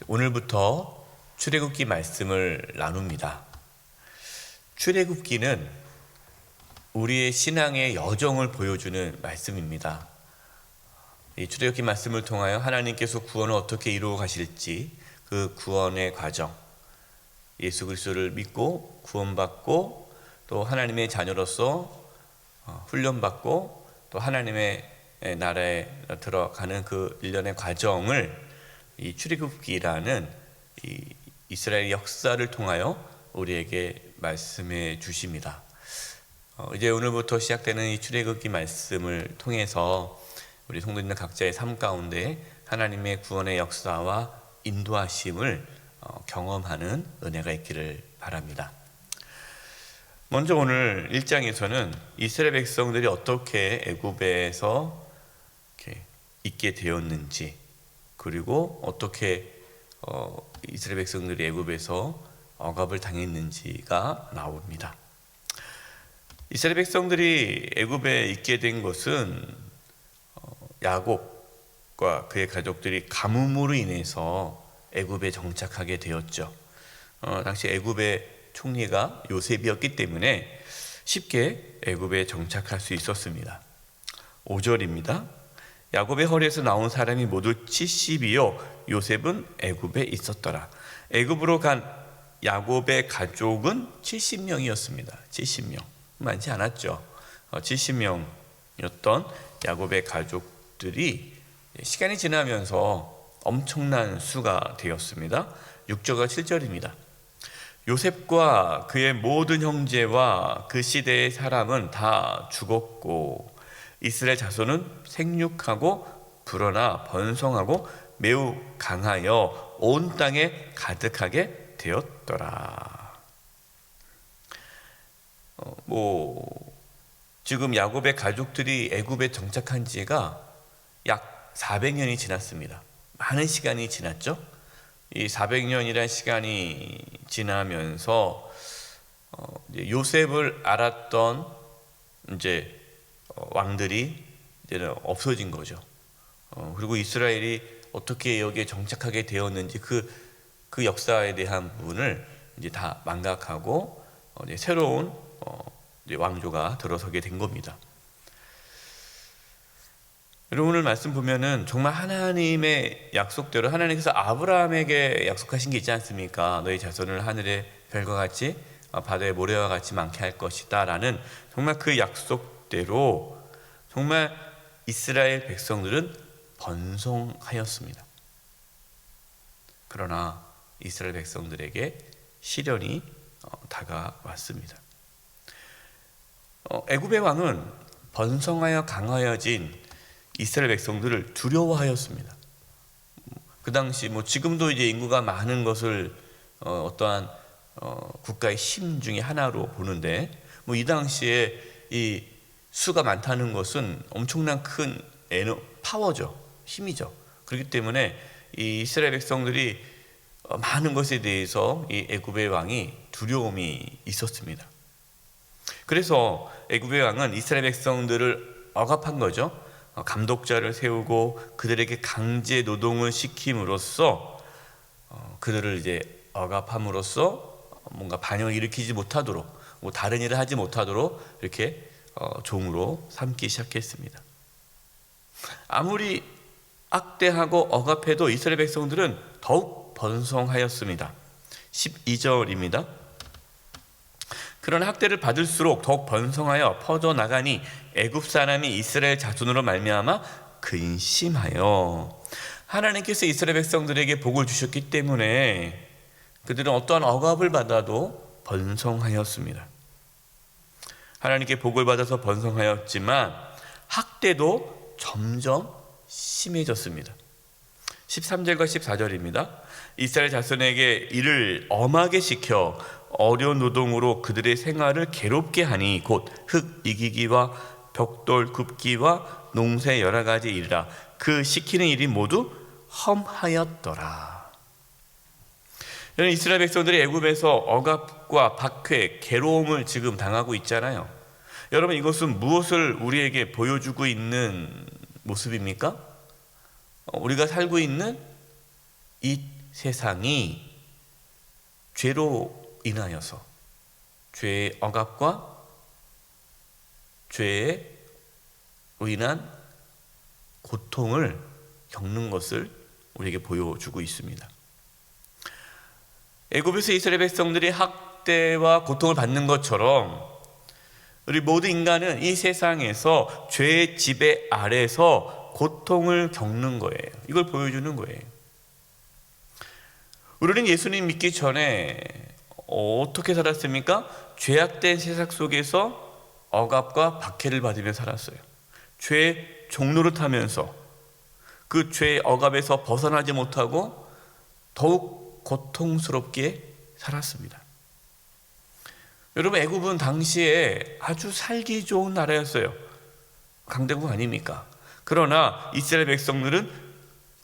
오늘부터 출애굽기 말씀을 나눕니다. 출애굽기는 우리의 신앙의 여정을 보여주는 말씀입니다. 이 출애굽기 말씀을 통하여 하나님께서 구원을 어떻게 이루어 가실지, 그 구원의 과정, 예수 그리스도를 믿고 구원받고 또 하나님의 자녀로서 훈련받고 또 하나님의 나라에 들어가는 그 일련의 과정을 이 출애굽기라는 이 이스라엘 역사를 통하여 우리에게 말씀해 주십니다. 이제 오늘부터 시작되는 이 출애굽기 말씀을 통해서 우리 성도님들 각자의 삶 가운데 하나님의 구원의 역사와 인도하심을 경험하는 은혜가 있기를 바랍니다. 먼저 오늘 1장에서는 이스라엘 백성들이 어떻게 애굽에서 이렇게 있게 되었는지, 그리고 어떻게 이스라엘 백성들이 애굽에서 억압을 당했는지가 나옵니다. 이스라엘 백성들이 애굽에 있게 된 것은 야곱과 그의 가족들이 가뭄으로 인해서 애굽에 정착하게 되었죠. 당시 애굽의 총리가 요셉이었기 때문에 쉽게 애굽에 정착할 수 있었습니다. 5절입니다. 야곱의 허리에서 나온 사람이 모두 70이요 요셉은 애굽에 있었더라. 애굽으로 간 야곱의 가족은 70명이었습니다. 70명, 많지 않았죠. 70명이었던 야곱의 가족들이 시간이 지나면서 엄청난 수가 되었습니다. 6절과 7절입니다. 요셉과 그의 모든 형제와 그 시대의 사람은 다 죽었고 이스라엘 자손은 생육하고 불어나 번성하고 매우 강하여 온 땅에 가득하게 되었더라. 지금 야곱의 가족들이 애굽에 정착한 지가 약 400년이 지났습니다. 많은 시간이 지났죠. 이 400년이라는 시간이 지나면서 요셉을 알았던 이제 왕들이 이제는 없어진 거죠. 그리고 이스라엘이 어떻게 여기에 정착하게 되었는지 그 역사에 대한 부분을 이제 다 망각하고 이제 새로운 이제 왕조가 들어서게 된 겁니다. 여러분 오늘 말씀 보면은 정말 하나님의 약속대로 하나님께서 아브라함에게 약속하신 게 있지 않습니까? 너희 자손을 하늘의 별과 같이 바다의 모래와 같이 많게 할 것이다 라는 정말 그 약속대로 정말 이스라엘 백성들은 번성하였습니다. 그러나 이스라엘 백성들에게 시련이 다가왔습니다. 애굽의 왕은 번성하여 강하여진 이스라엘 백성들을 두려워하였습니다. 그 당시 지금도 이제 인구가 많은 것을 어떠한 국가의 힘 중에 하나로 보는데 이 당시에 이 수가 많다는 것은 엄청난 큰 파워죠. 힘이죠. 그렇기 때문에 이 이스라엘 백성들이 많은 것에 대해서 이 애굽의 왕이 두려움이 있었습니다. 그래서 애굽의 왕은 이스라엘 백성들을 억압한 거죠. 감독자를 세우고 그들에게 강제 노동을 시킴으로써 그들을 이제 억압함으로써 뭔가 반영을 일으키지 못하도록 다른 일을 하지 못하도록 이렇게 종으로 삼기 시작했습니다. 아무리 악대하고 억압해도 이스라엘 백성들은 더욱 번성하였습니다. 12절입니다. 그러나 학대를 받을수록 더욱 번성하여 퍼져나가니 애굽 사람이 이스라엘 자손으로 말미암아 근심하여 하나님께서 이스라엘 백성들에게 복을 주셨기 때문에 그들은 어떠한 억압을 받아도 번성하였습니다. 하나님께 복을 받아서 번성하였지만 학대도 점점 심해졌습니다. 13절과 14절입니다. 이스라엘 자손에게 이를 엄하게 시켜 어려운 노동으로 그들의 생활을 괴롭게 하니 곧 흙 이기기와 벽돌 굽기와 농사의 여러 가지 일이라 그 시키는 일이 모두 험하였더라. 이스라엘 백성들이 애굽에서 억압과 박해, 괴로움을 지금 당하고 있잖아요. 여러분 이것은 무엇을 우리에게 보여주고 있는 모습입니까? 우리가 살고 있는 이 세상이 죄로 인하여서 죄의 억압과 죄에 인한 고통을 겪는 것을 우리에게 보여주고 있습니다. 애굽에서 이스라엘 백성들이 학대와 고통을 받는 것처럼 우리 모든 인간은 이 세상에서 죄의 지배 아래서 고통을 겪는 거예요. 이걸 보여주는 거예요. 우리는 예수님 믿기 전에 어떻게 살았습니까? 죄악된 세상 속에서 억압과 박해를 받으며 살았어요. 죄의 종로를 타면서 그 죄의 억압에서 벗어나지 못하고 더욱 고통스럽게 살았습니다. 여러분, 애굽은 당시에 아주 살기 좋은 나라였어요. 강대국 아닙니까? 그러나 이스라엘 백성들은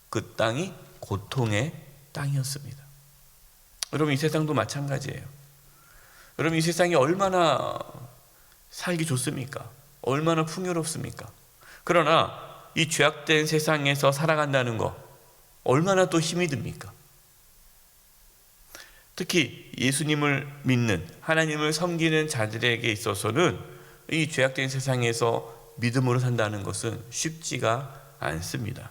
그 땅이 고통의 땅이었습니다. 여러분, 이 세상도 마찬가지예요. 여러분, 이 세상이 얼마나 살기 좋습니까? 얼마나 풍요롭습니까? 그러나 이 죄악된 세상에서 살아간다는 거 얼마나 또 힘이 듭니까? 특히 예수님을 믿는, 하나님을 섬기는 자들에게 있어서는 이 죄악된 세상에서 믿음으로 산다는 것은 쉽지가 않습니다.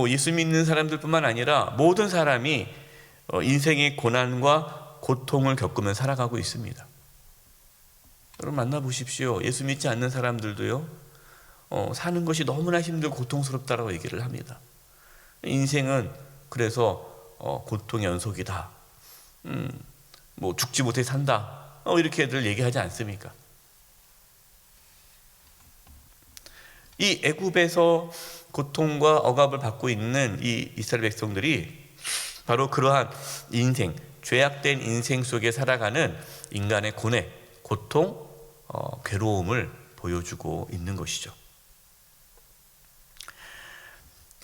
예수 믿는 사람들뿐만 아니라 모든 사람이 인생의 고난과 고통을 겪으며 살아가고 있습니다. 여러분, 만나보십시오. 예수 믿지 않는 사람들도요, 사는 것이 너무나 힘들고 고통스럽다라고 얘기를 합니다. 인생은 그래서 고통의 연속이다. 죽지 못해 산다. 이렇게들 얘기하지 않습니까? 이 애굽에서 고통과 억압을 받고 있는 이 이스라엘 백성들이 바로 그러한 인생, 죄악된 인생 속에 살아가는 인간의 고뇌, 고통, 괴로움을 보여주고 있는 것이죠.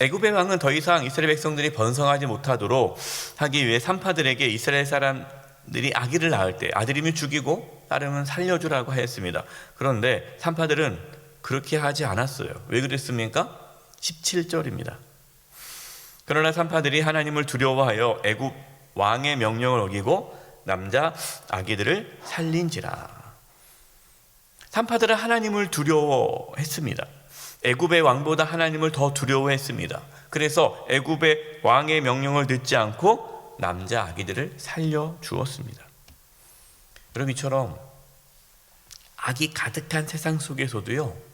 애굽의 왕은 더 이상 이스라엘 백성들이 번성하지 못하도록 하기 위해 산파들에게 이스라엘 사람들이 아기를 낳을 때 아들이면 죽이고 딸이면 살려주라고 하였습니다. 그런데 산파들은 그렇게 하지 않았어요. 왜 그랬습니까? 17절입니다. 그러나 산파들이 하나님을 두려워하여 애굽 왕의 명령을 어기고 남자 아기들을 살린지라. 산파들은 하나님을 두려워했습니다. 애굽의 왕보다 하나님을 더 두려워했습니다. 그래서 애굽의 왕의 명령을 듣지 않고 남자 아기들을 살려 주었습니다. 여러분, 이처럼 악이 가득한 세상 속에서도요,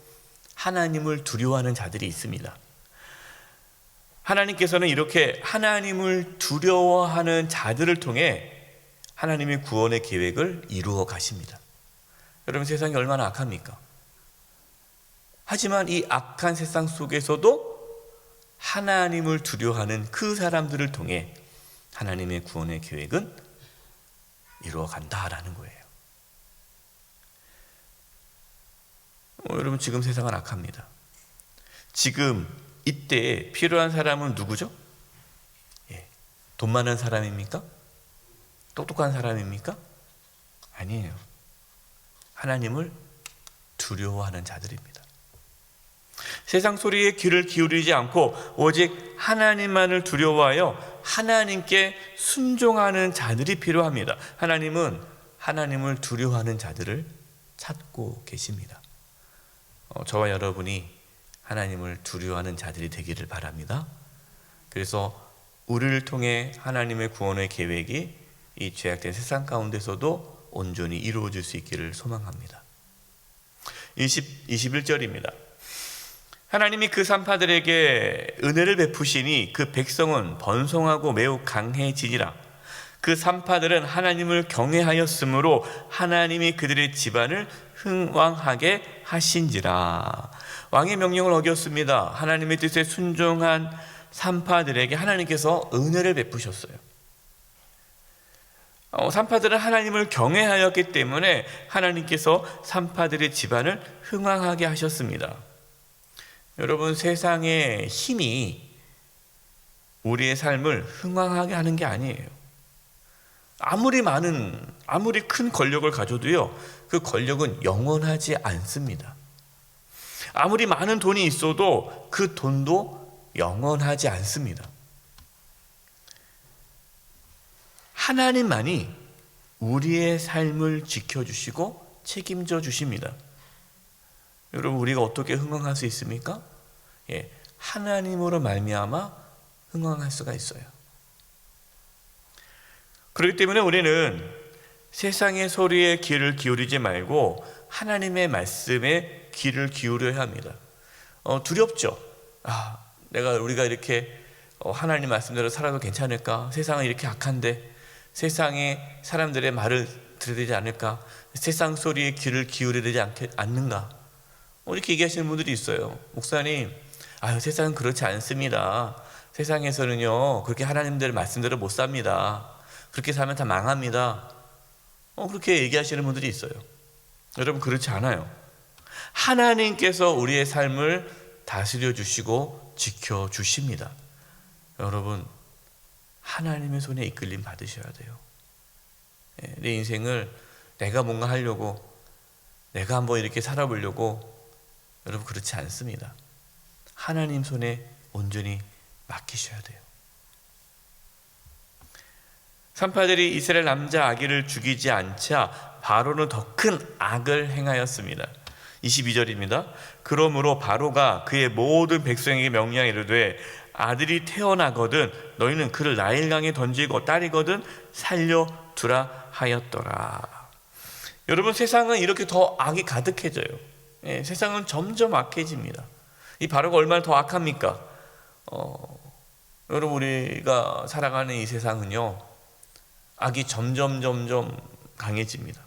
하나님을 두려워하는 자들이 있습니다. 하나님께서는 이렇게 하나님을 두려워하는 자들을 통해 하나님의 구원의 계획을 이루어 가십니다. 여러분, 세상이 얼마나 악합니까? 하지만 이 악한 세상 속에서도 하나님을 두려워하는 그 사람들을 통해 하나님의 구원의 계획은 이루어간다라는 거예요. 여러분, 지금 세상은 악합니다. 지금 이때 필요한 사람은 누구죠? 돈 많은 사람입니까? 똑똑한 사람입니까? 아니에요. 하나님을 두려워하는 자들입니다. 세상 소리에 귀를 기울이지 않고 오직 하나님만을 두려워하여 하나님께 순종하는 자들이 필요합니다. 하나님은 하나님을 두려워하는 자들을 찾고 계십니다. 저와 여러분이 하나님을 두려워하는 자들이 되기를 바랍니다. 그래서 우리를 통해 하나님의 구원의 계획이 이 죄악된 세상 가운데서도 온전히 이루어질 수 있기를 소망합니다. 21절입니다. 하나님이 그 산파들에게 은혜를 베푸시니 그 백성은 번성하고 매우 강해지니라. 그 산파들은 하나님을 경외하였으므로 하나님이 그들의 집안을 흥왕하게 하신지라. 왕의 명령을 어겼습니다. 하나님의 뜻에 순종한 산파들에게 하나님께서 은혜를 베푸셨어요. 산파들은 하나님을 경외하였기 때문에 하나님께서 산파들의 집안을 흥왕하게 하셨습니다. 여러분, 세상의 힘이 우리의 삶을 흥왕하게 하는 게 아니에요. 아무리 큰 권력을 가져도요, 그 권력은 영원하지 않습니다. 아무리 많은 돈이 있어도 그 돈도 영원하지 않습니다. 하나님만이 우리의 삶을 지켜주시고 책임져 주십니다. 여러분, 우리가 어떻게 흥황할 수 있습니까? 하나님으로 말미암아 흥황할 수가 있어요. 그렇기 때문에 우리는 세상의 소리에 귀를 기울이지 말고 하나님의 말씀에 귀를 기울여야 합니다. 두렵죠. 우리가 이렇게 하나님 말씀대로 살아도 괜찮을까? 세상은 이렇게 악한데 세상의 사람들의 말을 들어야 되지 않을까? 세상 소리에 귀를 기울여야 되지 않는가? 이렇게 얘기하시는 분들이 있어요. 목사님, 세상은 그렇지 않습니다. 세상에서는요 그렇게 하나님들 말씀대로 못 삽니다. 그렇게 살면 다 망합니다. 그렇게 얘기하시는 분들이 있어요. 여러분, 그렇지 않아요. 하나님께서 우리의 삶을 다스려 주시고 지켜 주십니다. 여러분, 하나님의 손에 이끌림 받으셔야 돼요. 내 인생을 내가 뭔가 하려고, 내가 한번 이렇게 살아보려고, 여러분, 그렇지 않습니다. 하나님 손에 온전히 맡기셔야 돼요. 산파들이 이스라엘 남자 아기를 죽이지 않자 바로는 더 큰 악을 행하였습니다. 22절입니다. 그러므로 바로가 그의 모든 백성에게 명령하여 이르되 아들이 태어나거든 너희는 그를 나일강에 던지고 딸이거든 살려두라 하였더라. 여러분, 세상은 이렇게 더 악이 가득해져요. 세상은 점점 악해집니다. 이 바로가 얼마나 더 악합니까? 여러분, 우리가 살아가는 이 세상은요 악이 점점 강해집니다.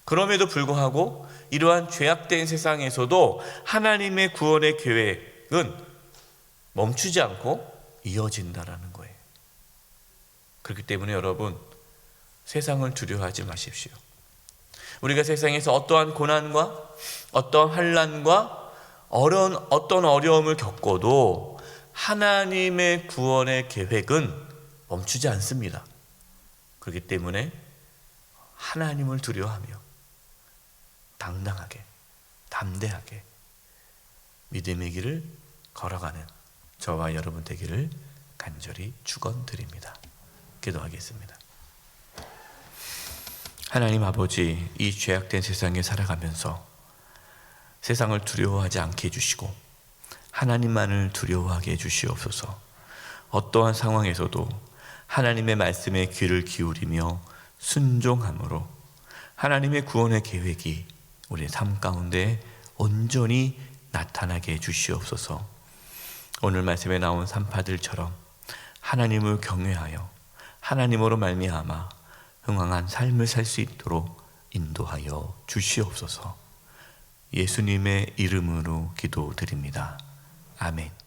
그럼에도 불구하고 이러한 죄악된 세상에서도 하나님의 구원의 계획은 멈추지 않고 이어진다라는 거예요. 그렇기 때문에 여러분, 세상을 두려워하지 마십시오. 우리가 세상에서 어떠한 고난과 어떠한 환난과 어떤 어려움을 겪어도 하나님의 구원의 계획은 멈추지 않습니다. 그렇기 때문에 하나님을 두려워하며 당당하게 담대하게 믿음의 길을 걸어가는 저와 여러분 되기를 간절히 축원드립니다. 기도하겠습니다. 하나님 아버지, 이 죄악된 세상에 살아가면서 세상을 두려워하지 않게 해주시고 하나님만을 두려워하게 해주시옵소서. 어떠한 상황에서도 하나님의 말씀에 귀를 기울이며 순종함으로 하나님의 구원의 계획이 우리의 삶 가운데 온전히 나타나게 해주시옵소서. 오늘 말씀에 나온 산파들처럼 하나님을 경외하여 하나님으로 말미암아 흥왕한 삶을 살 수 있도록 인도하여 주시옵소서. 예수님의 이름으로 기도드립니다. 아멘.